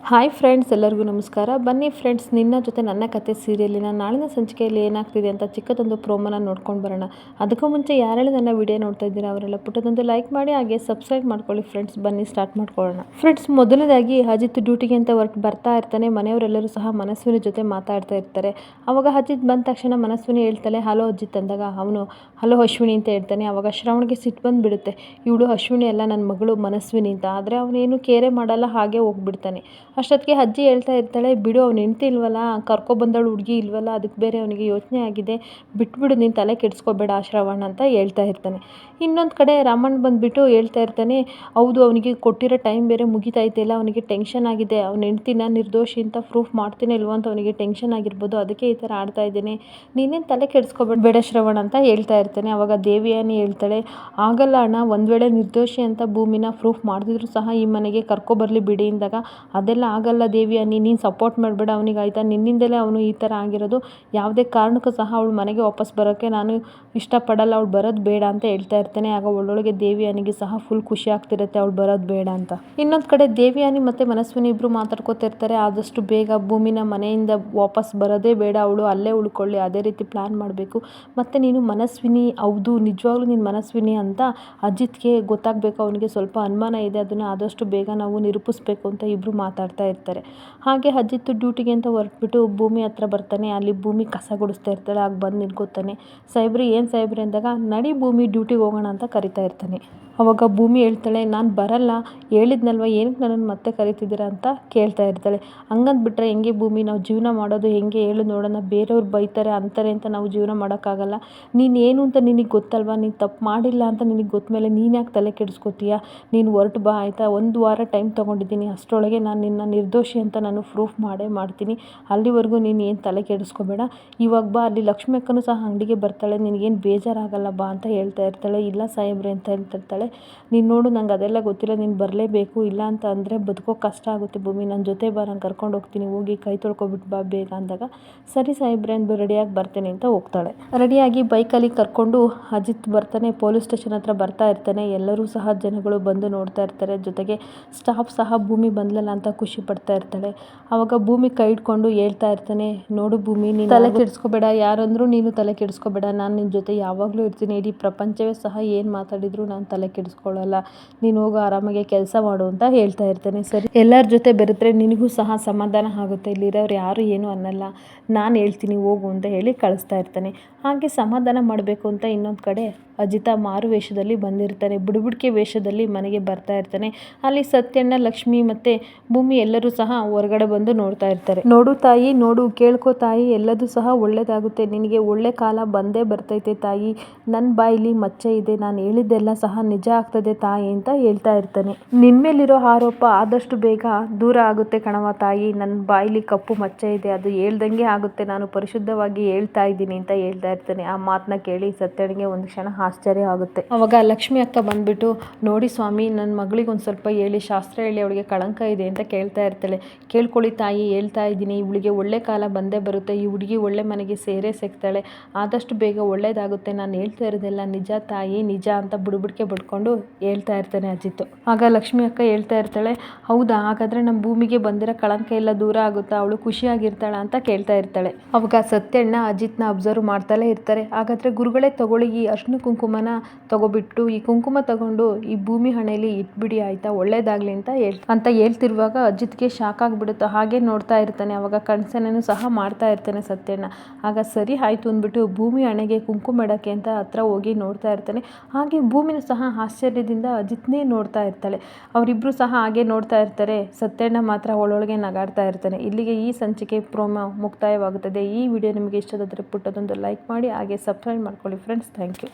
Hi friends, ಎಲ್ಲರಿಗೂ ನಮಸ್ಕಾರ. ಬನ್ನಿ ಫ್ರೆಂಡ್ಸ್, ನಿನ್ನ ಜೊತೆ ನನ್ನ ಕತೆ ಸೀರಿಯಲಿನ ನಾಳಿನ ಸಂಚಿಕೆಯಲ್ಲಿ ಏನಾಗ್ತಿದೆ ಅಂತ ಚಿಕ್ಕದೊಂದು ಪ್ರೋಮೋನ ನೋಡ್ಕೊಂಡು ಬರೋಣ. ಅದಕ್ಕೂ ಮುಂಚೆ ಯಾರೆಲ್ಲ ನನ್ನ ವಿಡಿಯೋ ನೋಡ್ತಾ ಇದ್ದೀರಾ ಅವರೆಲ್ಲ ಪುಟ್ಟದೊಂದು ಲೈಕ್ ಮಾಡಿ, ಹಾಗೆ ಸಬ್ಸ್ಕ್ರೈಬ್ ಮಾಡ್ಕೊಳ್ಳಿ ಫ್ರೆಂಡ್ಸ್. ಬನ್ನಿ ಸ್ಟಾರ್ಟ್ ಮಾಡ್ಕೊಳ್ಳೋಣ. ಫ್ರೆಂಡ್ಸ್, ಮೊದಲನೇದಾಗಿ ಅಜಿತ್ ಡ್ಯೂಟಿಗೆ ಅಂತ ಬರ್ತಾ ಇರ್ತಾನೆ. ಮನೆಯವರೆಲ್ಲರೂ ಸಹ ಮನಸ್ವಿನಿ ಜೊತೆ ಮಾತಾಡ್ತಾ ಇರ್ತಾರೆ. ಅವಾಗ ಅಜಿತ್ ಬಂದ ತಕ್ಷಣ ಮನಸ್ವಿನಿ ಹೇಳ್ತಾಳೆ, ಹಲೋ ಅಜಿತ್ ಅಂದಾಗ ಅವನು ಹಲೋ ಅಶ್ವಿನಿ ಅಂತ ಹೇಳ್ತಾನೆ. ಅವಾಗ ಶ್ರವಣ್ಗೆ ಸಿಟ್ಟು ಬಂದುಬಿಡುತ್ತೆ. ಇವಳು ಅಶ್ವಿನಿ ಅಲ್ಲ, ನನ್ನ ಮಗಳು ಮನಸ್ವಿನಿ ಅಂತ. ಆದರೆ ಅವನೇನು ಕೇರೆ ಮಾಡಲ್ಲ, ಹಾಗೆ ಹೋಗ್ಬಿಡ್ತಾನೆ. ಅಷ್ಟೊತ್ತಿಗೆ ಅಜ್ಜಿ ಹೇಳ್ತಾ ಇರ್ತಾಳೆ, ಬಿಡು, ಅವ್ನು ಹೆಂಡ್ತಿ ಇಲ್ವಲ್ಲ, ಕರ್ಕೊಬಂದವಳು ಹುಡುಗಿ ಇಲ್ವಲ್ಲ, ಅದಕ್ಕೆ ಬೇರೆ ಅವನಿಗೆ ಯೋಚನೆ ಆಗಿದೆ, ಬಿಟ್ಬಿಡು, ನೀನು ತಲೆ ಕೆಡಿಸ್ಕೋಬೇಡ ಶ್ರವಣ್ ಅಂತ ಹೇಳ್ತಾ ಇರ್ತಾನೆ. ಇನ್ನೊಂದು ಕಡೆ ರಾಮಣ್ಣ ಬಂದುಬಿಟ್ಟು ಹೇಳ್ತಾ ಇರ್ತಾನೆ, ಹೌದು, ಅವನಿಗೆ ಕೊಟ್ಟಿರೋ ಟೈಮ್ ಬೇರೆ ಮುಗಿತಾಯ್ತಿಲ್ಲ, ಅವನಿಗೆ ಟೆನ್ಷನ್ ಆಗಿದೆ, ಅವ್ನ ಹೆಂಡ್ತಿನ ನಿರ್ದೋಷಿ ಅಂತ ಪ್ರೂಫ್ ಮಾಡ್ತೀನಿ ಇಲ್ವೋ ಅಂತ ಅವನಿಗೆ ಟೆನ್ಷನ್ ಆಗಿರ್ಬೋದು, ಅದಕ್ಕೆ ಈ ಥರ ಆಡ್ತಾ ಇದ್ದೀನಿ, ನೀನೇನು ತಲೆ ಕೆಡಿಸ್ಕೋಬೇಡ ಶ್ರವಣ್ ಅಂತ ಹೇಳ್ತಾ ಇರ್ತಾನೆ. ಅವಾಗ ದೇವಿಯಾನಿ ಹೇಳ್ತಾಳೆ, ಆಗಲ್ಲ ಅಣ್ಣ, ಒಂದು ವೇಳೆ ನಿರ್ದೋಷಿ ಅಂತ ಭೂಮಿನ ಪ್ರೂಫ್ ಮಾಡಿದ್ರು ಸಹ ಈ ಮನೆಗೆ ಕರ್ಕೊಬರಲಿ ಬಿಡಿ ಅಂದಾಗ, ಅದೆಲ್ಲ ಆಗಲ್ಲ ದೇವಿಯಾನಿ, ನೀನು ಸಪೋರ್ಟ್ ಮಾಡಬೇಡ ಅವನಿಗೆ, ಆಯಿತಾ, ನಿನ್ನಿಂದಲೇ ಅವನು ಈ ಥರ ಆಗಿರೋದು, ಯಾವುದೇ ಕಾರಣಕ್ಕೂ ಸಹ ಅವಳು ಮನೆಗೆ ವಾಪಸ್ ಬರೋಕ್ಕೆ ನಾನು ಇಷ್ಟಪಡಲ್ಲ, ಅವಳು ಬರೋದು ಬೇಡ ಅಂತ ಹೇಳ್ತಾ ಇರ್ತಾನೆ. ಆಗ ಒಳ್ಳೊಳಗೆ ದೇವಿಯಾನಿಗೆ ಸಹ ಫುಲ್ ಖುಷಿ ಆಗ್ತಿರುತ್ತೆ ಅವಳು ಬರೋದು ಬೇಡ ಅಂತ. ಇನ್ನೊಂದು ಕಡೆ ದೇವಿಯಾನಿ ಮತ್ತು ಮನಸ್ವಿನಿ ಇಬ್ಬರು ಮಾತಾಡ್ಕೋತಿರ್ತಾರೆ. ಆದಷ್ಟು ಬೇಗ ಭೂಮಿನ ಮನೆಯಿಂದ ವಾಪಸ್ ಬರೋದೇ ಬೇಡ, ಅವಳು ಅಲ್ಲೇ ಉಳ್ಕೊಳ್ಳಿ, ಅದೇ ರೀತಿ ಪ್ಲ್ಯಾನ್ ಮಾಡಬೇಕು. ಮತ್ತು ನೀನು ಮನಸ್ವಿನಿ, ಹೌದು ನಿಜವಾಗ್ಲೂ ನೀನು ಮನಸ್ವಿನಿ ಅಂತ ಅಜಿತ್ಗೆ ಗೊತ್ತಾಗಬೇಕು, ಅವನಿಗೆ ಸ್ವಲ್ಪ ಅನುಮಾನ ಇದೆ, ಅದನ್ನು ಆದಷ್ಟು ಬೇಗ ನಾವು ನಿರೂಪಿಸ್ಬೇಕು ಅಂತ ಇಬ್ಬರು ಮಾತಾಡ್ತಾ ಇರ್ತಾರೆ. ಹಾಗೆ ಅಜಿತ್ ಡ್ಯೂಟಿಗೆ ಅಂತ ಹೊರಟ್ಬಿಟ್ಟು ಭೂಮಿ ಹತ್ರ ಬರ್ತಾನೆ. ಅಲ್ಲಿ ಭೂಮಿ ಕಸ ಗುಡಿಸ್ತಾ ಇರ್ತಾಳೆ. ಆಗ ಬಂದು ನಿಂತ್ಕೋತಾನೆ. ಸಾಹೇಬ್ರಿ, ಏನು ಸಾಹೇಬ್ರಿ ಅಂದಾಗ, ನಡಿ ಭೂಮಿ, ಡ್ಯೂಟಿಗೆ ಹೋಗೋಣ ಅಂತ ಕರಿತಾ ಇರ್ತಾನೆ. ಅವಾಗ ಭೂಮಿ ಹೇಳ್ತಾಳೆ, ನಾನು ಬರಲ್ಲ, ಹೇಳಿದ್ನಲ್ವ, ಏನಕ್ಕೆ ನನ್ನನ್ನು ಮತ್ತೆ ಕರಿತಿದ್ದೀರಾ ಅಂತ ಕೇಳ್ತಾ ಇರ್ತಾಳೆ. ಹಂಗಂದ್ಬಿಟ್ರೆ ಹೆಂಗೆ ಭೂಮಿ, ನಾವು ಜೀವನ ಮಾಡೋದು ಹೆಂಗೆ ಹೇಳು ನೋಡೋಣ, ಬೇರೆಯವ್ರು ಬೈತಾರೆ ಅಂತಾರೆ ಅಂತ ನಾವು ಜೀವನ ಮಾಡೋಕ್ಕಾಗಲ್ಲ, ನೀನು ಏನು ಅಂತ ನಿನಗೆ ಗೊತ್ತಲ್ವ, ನೀನು ತಪ್ಪು ಮಾಡಿಲ್ಲ ಅಂತ ನಿನಗೆ ಗೊತ್ತ ಮೇಲೆ ನೀನು ಯಾಕೆ ತಲೆ ಕೆಡಿಸ್ಕೋತೀಯ, ನೀನು ಹೊರಟು ಬಾ ಆಯಿತಾ, 1 ವಾರ ಟೈಮ್ ತೊಗೊಂಡಿದ್ದೀನಿ, ಅಷ್ಟರೊಳಗೆ ನಾನು ನಿನ್ನ ನಿರ್ದೋಷಿ ಅಂತ ನಾನು ಪ್ರೂಫ್ ಮಾಡೇ ಮಾಡ್ತೀನಿ, ಅಲ್ಲಿವರೆಗೂ ನೀನು ಏನು ತಲೆ ಕೆಡಿಸ್ಕೋಬೇಡ, ಇವಾಗ ಬಾ, ಅಲ್ಲಿ ಲಕ್ಷ್ಮಿ ಅಕ್ಕನೂ ಸಹ ಅಂಗಡಿಗೆ ಬರ್ತಾಳೆ, ನಿನಗೇನು ಬೇಜಾರಾಗಲ್ಲ ಬಾ ಅಂತ ಹೇಳ್ತಾ ಇರ್ತಾಳೆ. ಇಲ್ಲ ಸಾಹೇಬ್ರೆ ಅಂತ ಹೇಳ್ತಿರ್ತಾಳೆ. ನೀನು ನೋಡು, ನಂಗೆ ಅದೆಲ್ಲ ಗೊತ್ತಿಲ್ಲ, ನೀನು ಬರಲೇಬೇಕು, ಇಲ್ಲ ಅಂತ ಅಂದರೆ ಬದುಕೋಕೆ ಕಷ್ಟ ಆಗುತ್ತೆ ಭೂಮಿ, ನನ್ನ ಜೊತೆ ಬಾ, ನಾನು ಕರ್ಕೊಂಡು ಹೋಗ್ತೀನಿ, ಹೋಗಿ ಕೈ ತೊಳ್ಕೊಬಿಟ್ಟು ಬಾ ಬೇಗ ಅಂದಾಗ, ಸರಿ ಸಾಹೇಬ್ರೆ ಅಂದು ರೆಡಿಯಾಗಿ ಬರ್ತೀನಿ ಅಂತ ಹೋಗ್ತಾಳೆ. ರೆಡಿಯಾಗಿ ಬೈಕಲ್ಲಿ ಕರ್ಕೊಂಡು ಅಜಿತ್ ಬರ್ತಾನೆ. ಪೊಲೀಸ್ ಸ್ಟೇಷನ್ ಹತ್ರ ಬರ್ತಾ ಇರ್ತಾನೆ. ಎಲ್ಲರೂ ಸಹ ಜನಗಳು ಬಂದು ನೋಡ್ತಾ ಇರ್ತಾರೆ. ಜೊತೆಗೆ ಸ್ಟಾಫ್ ಸಹ ಭೂಮಿ ಬಂದ್ಲಲ್ಲ ಅಂತ ಖುಷಿ ಪಡ್ತಾ ಇರ್ತಾಳೆ. ಆವಾಗ ಭೂಮಿ ಕೈ ಇಟ್ಕೊಂಡು ಹೇಳ್ತಾ ಇರ್ತಾನೆ, ನೋಡು ಭೂಮಿ, ನೀನು ತಲೆ ಕೆಡಿಸ್ಕೋಬೇಡ, ಯಾರಂದ್ರೂ ನೀನು ತಲೆ ಕೆಡಿಸ್ಕೋಬೇಡ, ನಾನು ನಿನ್ನ ಜೊತೆ ಯಾವಾಗಲೂ ಇರ್ತೀನಿ, ಇಡೀ ಪ್ರಪಂಚವೇ ಸಹ ಏನು ಮಾತಾಡಿದ್ರು ನಾನು ತಲೆ ಕೆಡಿಸ್ಕೊಳ್ಳಲ್ಲ, ನೀನು ಹೋಗೋ ಆರಾಮಾಗಿ ಕೆಲಸ ಮಾಡು ಅಂತ ಹೇಳ್ತಾ ಇರ್ತಾನೆ. ಸರಿ, ಎಲ್ಲರ ಜೊತೆ ಬೆರೆತ್ರೆ ನಿನಗೂ ಸಹ ಸಮಾಧಾನ ಆಗುತ್ತೆ, ಇಲ್ಲಿರೋರು ಯಾರು ಏನು ಅನ್ನಲ್ಲ, ನಾನು ಹೇಳ್ತೀನಿ ಹೋಗು ಅಂತ ಹೇಳಿ ಕಳಿಸ್ತಾ ಇರ್ತಾನೆ. ಹಾಗೆ ಸಮಾಧಾನ ಮಾಡಬೇಕು ಅಂತ ಇನ್ನೊಂದು ಕಡೆ ಅಜಿತ ಮಾರು ವೇಷದಲ್ಲಿ ಬಂದಿರ್ತಾನೆ. ಬುಡುಬುಡಿಕೆ ವೇಷದಲ್ಲಿ ಮನೆಗೆ ಬರ್ತಾ ಇರ್ತಾನೆ. ಅಲ್ಲಿ ಸತ್ಯಣ್ಣ, ಲಕ್ಷ್ಮಿ ಮತ್ತು ಭೂಮಿ ಎಲ್ಲರೂ ಸಹ ಹೊರಗಡೆ ಬಂದು ನೋಡ್ತಾ ಇರ್ತಾರೆ. ನೋಡು ತಾಯಿ, ನೋಡು, ಕೇಳ್ಕೊ ತಾಯಿ, ಎಲ್ಲದೂ ಸಹ ಒಳ್ಳೇದಾಗುತ್ತೆ, ನಿನಗೆ ಒಳ್ಳೆ ಕಾಲ ಬಂದೇ ಬರ್ತೈತೆ ತಾಯಿ, ನನ್ನ ಬಾಯಿಲಿ ಮಚ್ಚೆ ಇದೆ, ನಾನು ಹೇಳಿದ್ದೆಲ್ಲ ಸಹ ನಿಜ ಆಗ್ತದೆ ತಾಯಿ ಅಂತ ಹೇಳ್ತಾ ಇರ್ತಾನೆ. ನಿನ್ಮೇಲಿರೋ ಆರೋಪ ಆದಷ್ಟು ಬೇಗ ದೂರ ಆಗುತ್ತೆ ಕಣವ ತಾಯಿ, ನನ್ನ ಬಾಯಿಲಿ ಕಪ್ಪು ಮಚ್ಚೆ ಇದೆ, ಅದು ಹೇಳ್ದಂಗೆ ಆಗುತ್ತೆ, ನಾನು ಪರಿಶುದ್ಧವಾಗಿ ಹೇಳ್ತಾ ಇದ್ದೀನಿ ಅಂತ ಹೇಳ್ತಾ ಇರ್ತಾನೆ. ಆ ಮಾತನ್ನ ಕೇಳಿ ಸತ್ಯನಿಗೆ ಒಂದು ಕ್ಷಣ ಆಶ್ಚರ್ಯ ಆಗುತ್ತೆ. ಅವಾಗ ಲಕ್ಷ್ಮಿ ಅಕ್ಕ ಬಂದ್ಬಿಟ್ಟು, ನೋಡಿ ಸ್ವಾಮಿ, ನನ್ನ ಮಗಳಿಗೆ ಒಂದು ಸ್ವಲ್ಪ ಹೇಳಿ, ಶಾಸ್ತ್ರ ಹೇಳಿ, ಅವಳಿಗೆ ಕಳಂಕ ಇದೆ ಅಂತ ಕೇಳ್ತಾ ಇರ್ತಾಳೆ. ಕೇಳ್ಕೊಳ್ಳಿ ತಾಯಿ, ಹೇಳ್ತಾ ಇದ್ದೀನಿ, ಇವಳಿಗೆ ಒಳ್ಳೆ ಕಾಲ ಬಂದೇ ಬರುತ್ತೆ, ಈ ಹುಡುಗಿ ಒಳ್ಳೆ ಮನೆಗೆ ಸೇರೇ ಸಿಗ್ತಾಳೆ, ಆದಷ್ಟು ಬೇಗ ಒಳ್ಳೇದಾಗುತ್ತೆ, ನಾನು ಹೇಳ್ತಾ ಇರೋದೆಲ್ಲ ನಿಜ ತಾಯಿ, ನಿಜ ಅಂತ ಬುಡುಬುಡಿಕೆ ಬಿಟ್ಕೊಂಡು ಹೇಳ್ತಾ ಇರ್ತಾನೆ ಅಜಿತ್. ಆಗ ಲಕ್ಷ್ಮಿ ಅಕ್ಕ ಹೇಳ್ತಾ ಇರ್ತಾಳೆ, ಹೌದಾ, ಹಾಗಾದರೆ ನಮ್ಮ ಭೂಮಿಗೆ ಬಂದಿರೋ ಕಳಂಕ ಎಲ್ಲ ದೂರ ಆಗುತ್ತಾ, ಅವಳು ಖುಷಿಯಾಗಿರ್ತಾಳ ಅಂತ ಕೇಳ್ತಾ ಇರ್ತಾಳೆ. ಅವಾಗ ಸತ್ಯಣ್ಣ ಅಜಿತ್ನ ಅಬ್ಸರ್ವ್ ಮಾಡ್ತಲೇ ಇರ್ತಾರೆ. ಹಾಗಾದರೆ ಗುರುಗಳೇ ತಗೊಳ್ಳಿ, ಈ ಅರ್ಶಿನ ಕುಂಕುಮನ ತಗೊಬಿಟ್ಟು ಈ ಕುಂಕುಮ ತಗೊಂಡು ಈ ಭೂಮಿ ಹಣೆಯಲ್ಲಿ ಇಟ್ಬಿಡಿ ಆಯಿತಾ, ಒಳ್ಳೇದಾಗಲಿ ಅಂತ ಹೇಳ್ತಿರುವಾಗ ಅಜಿತ್ಗೆ ಶಾಕ್ ಆಗಿಬಿಡುತ್ತೆ. ಹಾಗೆ ನೋಡ್ತಾ ಇರ್ತಾನೆ. ಅವಾಗ ಕಣ್ಸನ್ನೆನೂ ಸಹ ಮಾಡ್ತಾ ಇರ್ತಾನೆ ಸತ್ಯಣ್ಣ. ಆಗ ಸರಿ ಆಯಿತು ಅಂದ್ಬಿಟ್ಟು ಭೂಮಿ ಹಣೆಗೆ ಕುಂಕುಮ ಇಡೋಕ್ಕೆ ಅಂತ ಹತ್ರ ಹೋಗಿ ನೋಡ್ತಾ ಇರ್ತಾನೆ. ಹಾಗೆ ಭೂಮಿನೂ ಸಹ ಆಶ್ಚರ್ಯದಿಂದ ಅಜಿತ್ನೇ ನೋಡ್ತಾ ಇರ್ತಾಳೆ. ಅವರಿಬ್ಬರು ಸಹ ಹಾಗೆ ನೋಡ್ತಾ ಇರ್ತಾರೆ. ಸತ್ಯಣ್ಣ ಮಾತ್ರ ಒಳೊಳಗೆ ನಗಾಡ್ತಾ ಇರ್ತಾನೆ. ಇಲ್ಲಿಗೆ ಈ ಸಂಚಿಕೆ ಪ್ರೋಮೋ ಮುಕ್ತಾಯವಾಗುತ್ತದೆ. ಈ ವಿಡಿಯೋ ನಿಮಗೆ ಇಷ್ಟವಾದರೆ ಪುಟ್ಟದೊಂದು ಲೈಕ್ ಮಾಡಿ, ಹಾಗೆ ಸಬ್ಸ್ಕ್ರೈಬ್ ಮಾಡ್ಕೊಳ್ಳಿ ಫ್ರೆಂಡ್ಸ್. Thank you.